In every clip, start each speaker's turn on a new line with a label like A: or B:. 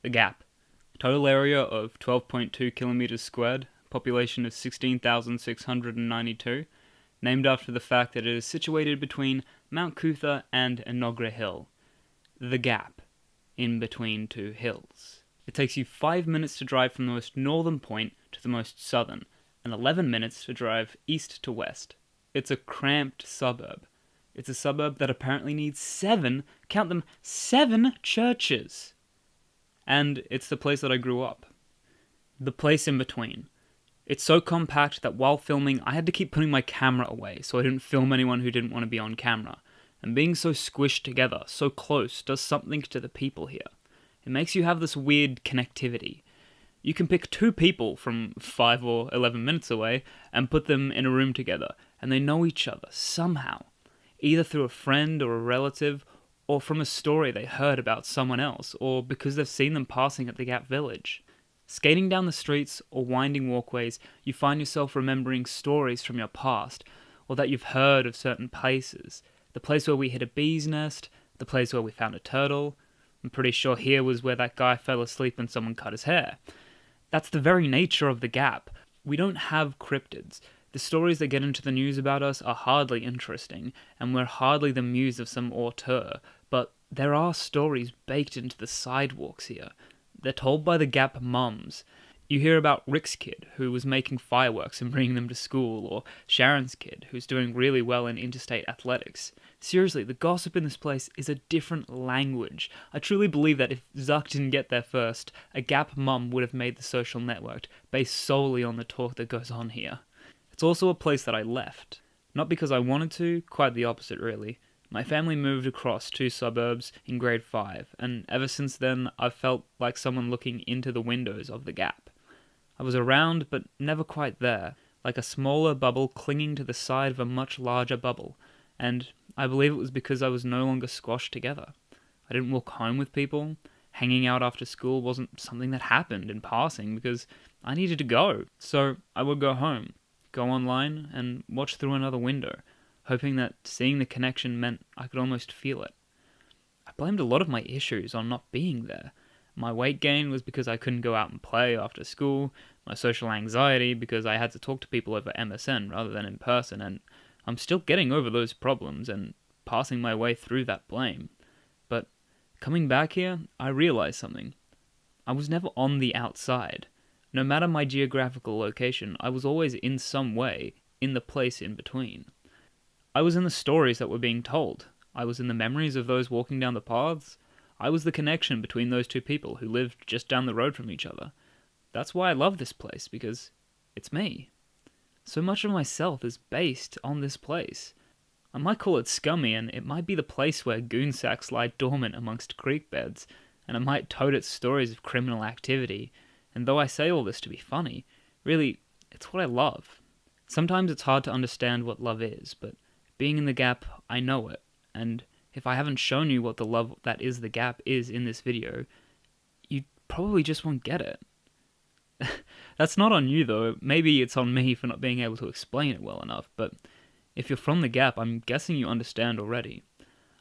A: The Gap. Total area of 12.2 kilometers squared, population of 16,692, named after the fact that it is situated between Mount Cootha and Enoggera Hill. The Gap, in between two hills. It takes you 5 minutes to drive from the most northern point to the most southern, and 11 minutes to drive east to west. It's a cramped suburb. It's a suburb that apparently needs 7 churches. And it's the place that I grew up. The place in between. It's so compact that while filming, I had to keep putting my camera away so I didn't film anyone who didn't want to be on camera. And being so squished together, so close, does something to the people here. It makes you have this weird connectivity. You can pick 2 people from 5 or 11 minutes away and put them in a room together, and they know each other somehow, either through a friend or a relative, or from a story they heard about someone else, or because they've seen them passing at the Gap Village. Skating down the streets or winding walkways, you find yourself remembering stories from your past, or that you've heard of certain places. The place where we hid a bee's nest, the place where we found a turtle. I'm pretty sure here was where that guy fell asleep and someone cut his hair. That's the very nature of the Gap. We don't have cryptids. The stories that get into the news about us are hardly interesting, and we're hardly the muse of some auteur, but there are stories baked into the sidewalks here. They're told by the Gap mums. You hear about Rick's kid, who was making fireworks and bringing them to school, or Sharon's kid, who's doing really well in interstate athletics. Seriously, the gossip in this place is a different language. I truly believe that if Zuck didn't get there first, a Gap mum would have made The Social Network, based solely on the talk that goes on here. It's also a place that I left. Not because I wanted to, quite the opposite really. My family moved across 2 suburbs in grade 5, and ever since then I've felt like someone looking into the windows of the Gap. I was around, but never quite there, like a smaller bubble clinging to the side of a much larger bubble, and I believe it was because I was no longer squashed together. I didn't walk home with people. Hanging out after school wasn't something that happened in passing because I needed to go. So I would go home, go online, and watch through another window, hoping that seeing the connection meant I could almost feel it. I blamed a lot of my issues on not being there. My weight gain was because I couldn't go out and play after school, my social anxiety because I had to talk to people over MSN rather than in person, and I'm still getting over those problems and passing my way through that blame. But coming back here, I realized something. I was never on the outside. No matter my geographical location, I was always in some way in the place in between. I was in the stories that were being told. I was in the memories of those walking down the paths. I was the connection between those 2 people who lived just down the road from each other. That's why I love this place, because it's me. So much of myself is based on this place. I might call it scummy, and it might be the place where goon sacks lie dormant amongst creek beds, and I might tote its stories of criminal activity, and though I say all this to be funny, really, it's what I love. Sometimes it's hard to understand what love is, but being in the Gap, I know it, and if I haven't shown you what the love that is the Gap is in this video, you probably just won't get it. That's not on you though, maybe it's on me for not being able to explain it well enough, but if you're from the Gap, I'm guessing you understand already.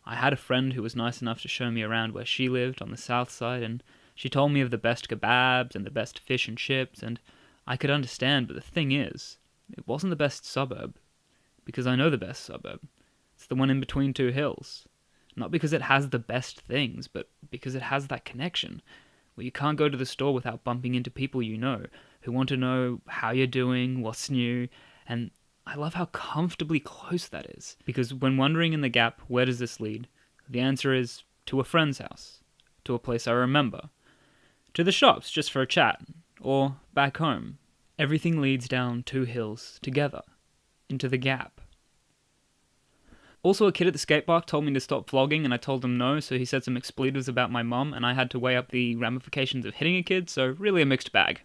A: I had a friend who was nice enough to show me around where she lived on the south side, and she told me of the best kebabs and the best fish and chips, and I could understand, but the thing is, it wasn't the best suburb. Because I know the best suburb. It's the one in between 2 hills. Not because it has the best things, but because it has that connection, where you can't go to the store without bumping into people you know, who want to know how you're doing, what's new, and I love how comfortably close that is. Because when wondering in the Gap, where does this lead? The answer is, to a friend's house, to a place I remember, to the shops just for a chat, or back home. Everything leads down 2 hills, together, into the Gap. Also, a kid at the skatepark told me to stop vlogging, and I told him no, so he said some expletives about my mum, and I had to weigh up the ramifications of hitting a kid, so really a mixed bag.